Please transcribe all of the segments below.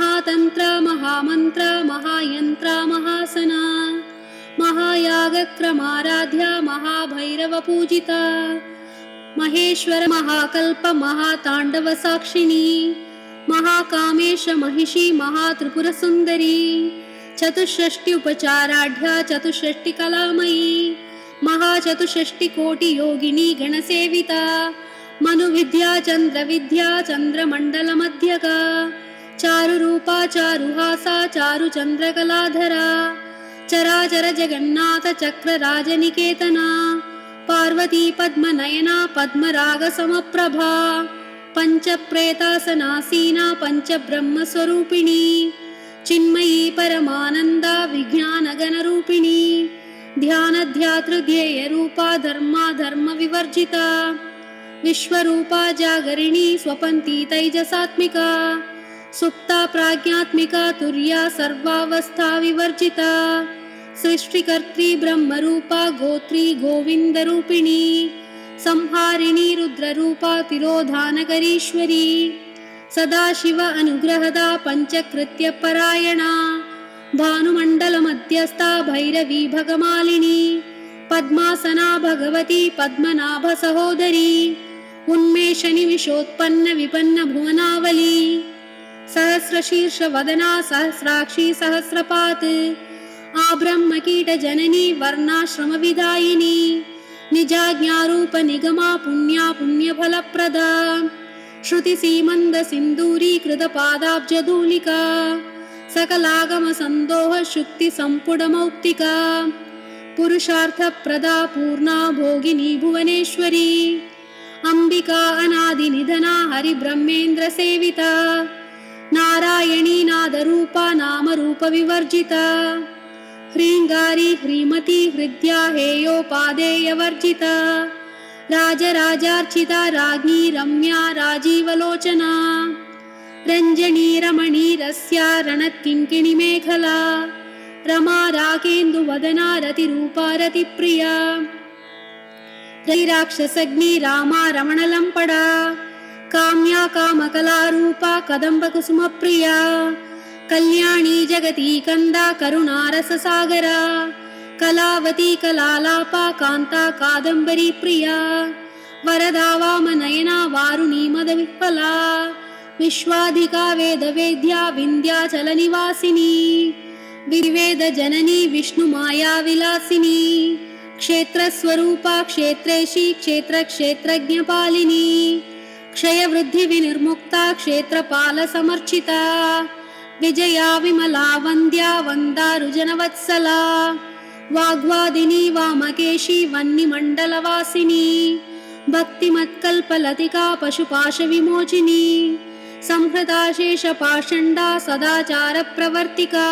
महातंत्र महामंत्र महायंत्र महासना महायागक्रमाराध्या महाभैरव पूजिता महेश्वर महाकल्प महातांडव साक्षिणी महाकामेश महिषी महात्रिपुरसुंदरी चतुष्षष्टि उपचाराढ्या चतुष्षष्टि कलामयी महाचतुष्षष्टि कोटि योगिनी गणसेविता मनुविद्या चंद्रविद्या चंद्रमंडलमध्यका चारुरूपा चारुहासा चारुचंद्रकलाधरा चराचर जगन्नाथ चक्र राजनिकेतना पार्वती पद्मनयना पद्मरागसमप्रभा पंचप्रेतासनासीना पंचब्रह्मस्वरूपिणी चिन्मयी परमानंदा विज्ञानगणरूपिणी ध्यानध्यातृध्येयरूपा धर्माधर्मविवर्जिता विश्वरूपा जागरिणी स्वपन्ती तैजसात्मिका सुप्ता प्राज्ञात्मिका तुर्या सर्वावस्था विवर्जिता सृष्टिकर्त्री ब्रह्मरूपा गोत्री गोविंदरूपिणी संहारिणी रुद्ररूपा तिरोधानकरीश्वरी सदाशिव अनुग्रहदा पंचकृत्य परायणा भानुमण्डलमध्यस्था भैरवी भगमालिनी पद्मासना भगवती पद्मनाभ सहोदरी उन्मेषनिमिषोत्पन्न विपन्न भुवनावली सहस्रशीर्ष वदना सहस्राक्षी सहस्रपात् आब्रह्मकीट जननी वर्णाश्रम विदायिनी निजाज्ञारूप निगमा पुण्या पुण्यफलप्रदा श्रुति सीमंद सिंदूरी कृत पादाब्जधूलिका सकलागम संदोह शुक्ति संपुटमौक्तिका पुरुषार्थ प्रदा पूर्णा भोगिनी भुवनेश्वरी अंबिका अनादि निधना हरि ब्रह्मेन्द्र सेविता नारायणी नादरूपा नाम रूप विवर्जिता ह्रींगारी ह्रीमती हृद्या हेयोपादेयवर्जिता राजराजार्चिता राज्ञी रम्या राजीवलोचना रंजनी रमणी रस्या रणत्किङ्किणी मेखला रमा राकेन्दुवदना रतिरूपा रतिप्रिया रैराक्षसग्नि रामा रमणलम्पडा काम्या कामकलारूपा कदम्बकुसुमप्रिया कल्याणी जगती कंदा करुणारससागरा कलावती कलालापा कांता कादंबरी प्रिया वरदा वामनयना वारुणी मदविह्वला विश्वाधिका वेदवेद्या विंध्याचलनिवासिनी विवेद जननी विष्णुमाया विलासिनी क्षेत्रस्वरूपा क्षेत्रेशी क्षेत्रक्षेत्रज्ञपालिनी क्षयवृद्धि विनिर्मुक्ता क्षेत्रपाल समर्चिता विजया विमला वन्द्या वन्दारुजनवत्सला वाग्वादिनी वामकेशी वह्निमण्डलवासिनी भक्तिमत्कल्पलतिका पशुपाशविमोचिनी संहृताशेषपाषण्डा सदाचारप्रवर्तिका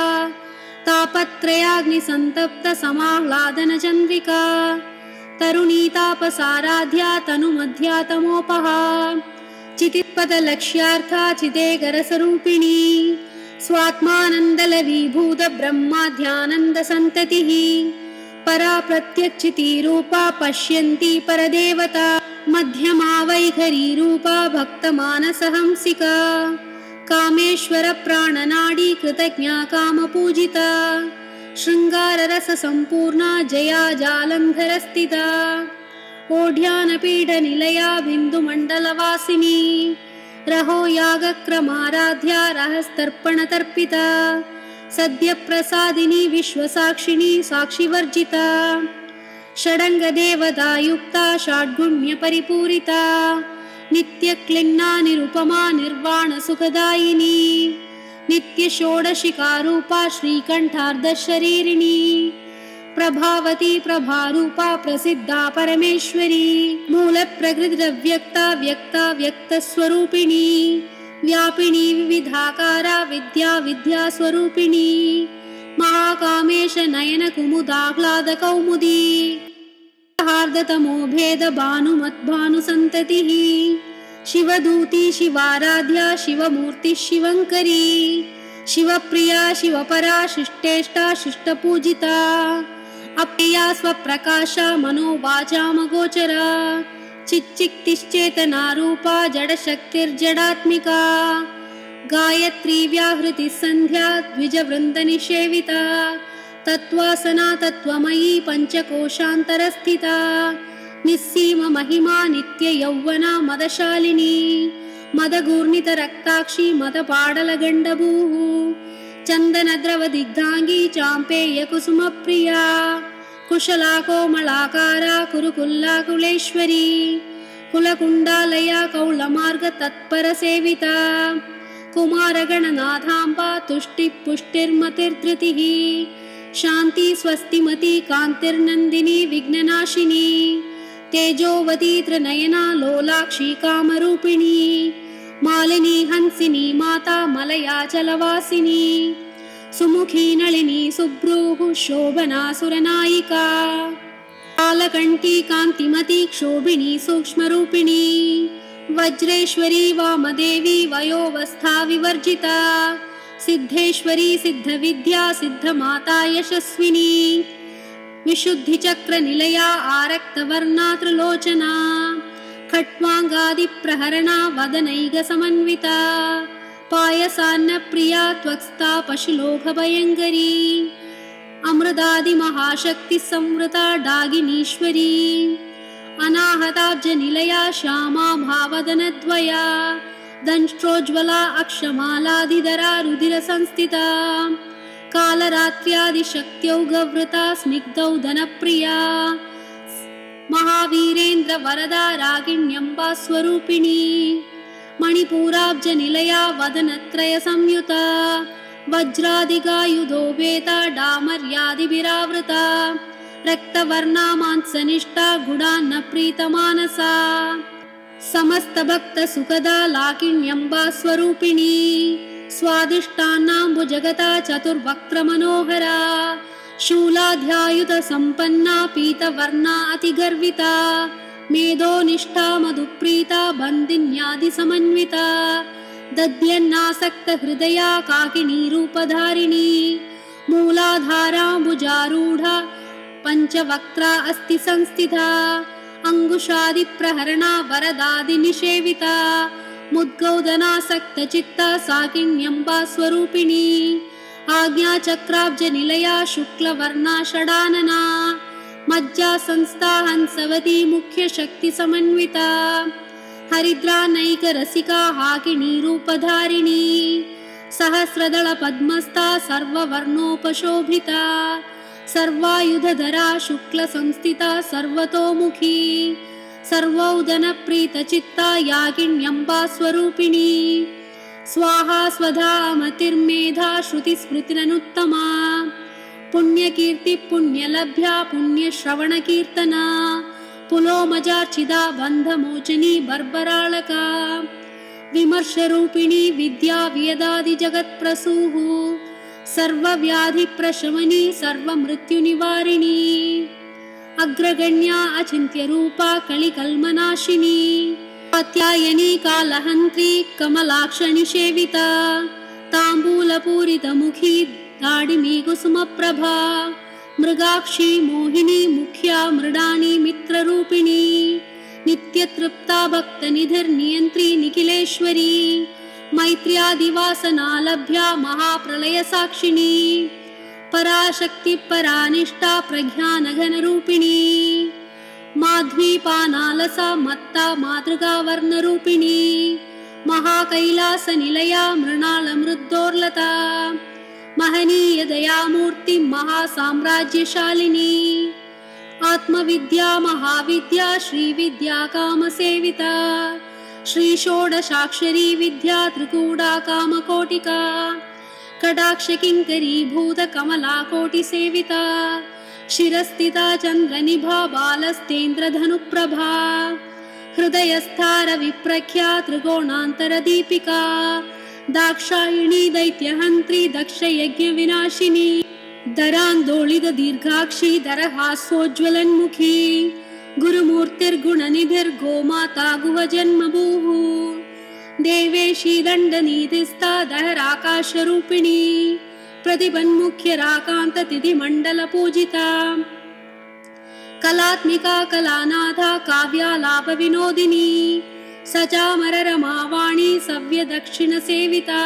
तापत्रयाग्निसन्तप्त समाह्लादनचन्द्रिका तरुणीतापसाराध्या तनुमध्या तमोपहा चितिपदलक्ष्यार्था चिदेकरसरूपिणी स्वात्मानन्दलवीभूत ब्रह्माध्यानन्दसन्ततिः परा प्रत्यक्षितिरूपा पश्यन्ती परदेवता मध्यमा वैखरी रूपा भक्तमानसहंसिका कामेश्वर प्राणनाडी कृतज्ञा कामपूजिता शृङ्गाररससम्पूर्णा जया जालन्धरस्थिता ओढ्यानपीठनिलया बिन्दुमण्डलवासिनी रहो यागक्रमाराध्या रहस्तर्पणतर्पिता सद्यप्रसादिनी विश्वसाक्षिणी साक्षिवर्जिता षडङ्गदेवतायुक्ता षड्गुण्यपरिपूरिता नित्यक्लिन्ना निरुपमा निर्वाणसुखदायिनी नित्यषोडशिकारूपा श्रीकण्ठार्धशरीरिणी प्रभावती प्रभारूपा प्रसिद्धा परमेश्वरी मूलप्रकृतिरव्यक्ता व्यक्ता व्यक्तस्वरूपिणी व्यापिनी विविधाकारा विद्या विद्यास्वरूपिणी महाकामेश नयन कुमुदाह्लादकौमुदी हार्दतमो भेद भानुमद्भानुसन्ततिः शिवदूती शिवाराध्या शिवमूर्ति शिवङ्करी शिवप्रिया शिवपरा शिष्टेष्टा शिष्टपूजिता अप्रिया स्वप्रकाशा मनोवाचामगोचरा चिच्चिक्तिश्चेतनारूपा जडशक्तिर्जडात्मिका गायत्री व्याहृति संध्या द्विजवृन्दनिषेविता तत्त्वासना तत्त्वमयी पञ्चकोशान्तरस्थिता निस्सीम महिमा नित्ययौवना मदशालिनी मदगूर्णितरक्ताक्षी मदपाडलगण्डभूः चन्दनद्रवदिग्धाङ्गी चाम्पेयकुसुमप्रिया कुशला कोमलाकारा कुरुकुल्लाकुलेश्वरी कुलकुण्डालया कौलमार्गतत्परसेविता कुमारगणनाथाम्बा तुष्टिपुष्टिर्मतिर्धृतिः शान्ति स्वस्तिमती कान्तिर्नन्दिनी विघ्ननाशिनी तेजोवती त्रिनयना लोलाक्षी कामरूपिणी मालिनी हंसिनी माता मलयाचलवासिनी सुमुखी नलिनी सुभ्रूः शोभना सुरनायिका कालकण्ठी कान्तिमती क्षोभिणी सूक्ष्मरूपिणी वज्रेश्वरी वामदेवी वयोवस्था विवर्जिता सिद्धेश्वरी सिद्धविद्या सिद्धमाता यशस्विनी विशुद्धिचक्रनिलया आरक्तवर्णा त्रिलोचना खट्वाङ्गादिप्रहरणा वदनैकसमन्विता पायसान्नप्रिया त्वक्स्था पशुलोकभयङ्करी अमृतादिमहाशक्तिसंवृता डागिनीश्वरी अनाहताब्जनिलया श्यामा भावदनद्वया दंष्ट्रोज्ज्वला अक्षमालाधिधरा रुधिरसंस्थिता कालरात्र्यादिशक्त्यौगवृता स्निग्धौदनप्रिया महावीरेन्द्रवरदा रागिण्यम्बा स्वरूपिणी मणिपूराब्जनिलया वदनत्रयसंयुता वज्रादिगायुधोपेता डामर्यादिभिरावृता रक्तवर्णा मांसनिष्ठा गुडान्नप्रीतमानसा समस्तभक्तसुखदा लाकिण्यम्बा स्वरूपिणी स्वादिष्टान्नाम्बुजगता चतुर्वक्त्रमनोहरा शूलाध्यायुधसम्पन्ना पीतवर्णा अतिगर्विता मेधोनिष्ठा मधुप्रीता बन्दिन्यादिसमन्विता दध्यन्नासक्तहृदया काकिनीरूपधारिणी मूलाधाराम्बुजारूढा पञ्चवक्त्रा अस्ति संस्थिता अङ्गुशादिप्रहरणा वरदादिनिषेविता मुद्गौदनासक्तचित्ता साकिण्यम्बा स्वरूपिणी आज्ञाचक्राब्जनिलया शुक्लवर्णा षडानना मज्जा संस्था हंसवती मुख्यशक्तिसमन्विता हरिद्रानैकरसिका हाकिनीरूपधारिणी सहस्रदलपद्मस्था सर्ववर्णोपशोभिता सर्वायुधधरा शुक्लसंस्थिता सर्वतोमुखी सर्वौदनप्रीतचित्ता याकिण्यम्बा स्वरूपिणी स्वाहा स्वधा मतिर्मेधा श्रुतिस्मृतिरनुत्तमा पुण्यकीर्ति पुण्यलभ्या पुण्यश्रवणकीर्तना पुलोमजार्चिदा बन्धमोचनी बर्बराळका विमर्शरूपिणी विद्या वियदादिजगत्प्रसूः सर्वव्याधिप्रशमनी सर्वमृत्युनिवारिणी अग्रगण्या अचिन्त्यरूपा कलिकल्मनाशिनी कात्यायनी कालहन्त्री कमलाक्षनिषेविता ताम्बूलपूरितमुखी दाडिमी कुसुमप्रभा मृगाक्षी मोहिनी मुख्या मृडानी मित्ररूपिणी नित्यतृप्ता भक्तनिधिर्नियन्त्री निखिलेश्वरी मैत्र्यादिवासना लभ्या महाप्रलयसाक्षिणी पराशक्ति परानिष्ठा प्रज्ञानघनरूपिणी माध्वीपानालसा मत्ता मातृकावर्णरूपिणी महाकैलासनिलया मृणालमृद्धोर्लता महनीय दयामूर्ति महासाम्राज्यशालिनी आत्मविद्या महाविद्या श्रीविद्या कामसेविता श्रीषोडशाक्षरी विद्या त्रिकूटा कामकोटिका कटाक्षकिङ्करी भूतकमलाकोटिसेविता शिरस्थिता चन्द्रनिभा बालस्तेन्द्रधनुप्रभा हृदयस्थारविप्रख्या त्रिकोणान्तरदीपिका दाक्षायिणी दैत्यहन्त्री दक्षयज्ञविनाशिनी दरान्दोलितदीर्घाक्षी दरहासोज्ज्वलन्मुखी गुरुमूर्तिर्गुणनिधिर्गोमाता गुहजन्मभूः देवेशी दण्डनीतिस्था दहराकाशरूपिणी प्रतिपन्मुख्यराकान्ततिथिमण्डलपूजिता कलात्मिका कलानाथा काव्यालापविनोदिनी सचामर रमावाणी सव्य दक्षिण सेविता